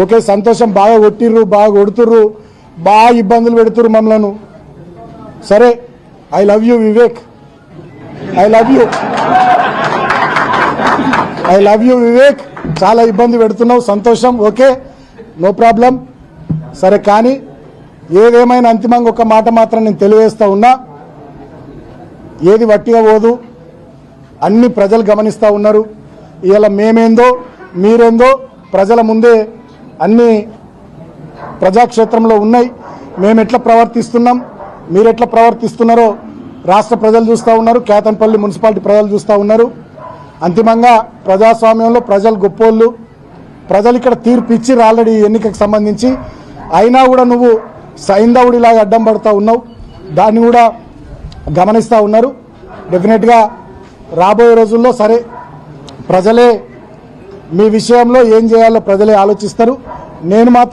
Okay సంతోషం, బాగా కొట్టిర్రు, బాగా కొడుతుర్రు, బాగా ఇబ్బందులు పెడుతుర్రు మమ్మలను. సరే, I love you Vivek, I love you Vivek. చాలా ఇబ్బంది పెడుతున్నావు, సంతోషం, ఓకే, నో ప్రాబ్లం. సరే, కానీ ఏదేమైనా అంతిమంగా ఒక మాట మాత్రం నేను తెలియజేస్తా ఉన్నా, ఏది వట్టిగా పోదు, అన్ని ప్రజలు గమనిస్తూ ఉన్నారు. ఇవాళ మేమేందో మీరేందో ప్రజల ముందే అన్ని ప్రజాక్షేత్రంలో ఉన్నాయి. మేము ఎట్లా ప్రవర్తిస్తున్నాం, మీరు ఎట్లా ప్రవర్తిస్తున్నారో రాష్ట్ర ప్రజలు చూస్తూ ఉన్నారు, కేతన్పల్లి మున్సిపాలిటీ ప్రజలు చూస్తూ ఉన్నారు. అంతిమంగా ప్రజాస్వామ్యంలో ప్రజలు గొప్పోళ్ళు. ప్రజలు ఇక్కడ తీర్పు ఇచ్చిర్రు ఆల్రెడీ ఎన్నికకు సంబంధించి. అయినా కూడా నువ్వు సైంధవుడిలాగా అడ్డం పడుతూ ఉన్నావు, దాన్ని కూడా గమనిస్తూ ఉన్నారు. డెఫినెట్గా రాబోయే రోజుల్లో సరే ప్రజలే మీ విషయంలో ఏం చేయాలో ప్రజలే ఆలోచిస్తారు. నేను మాత్రం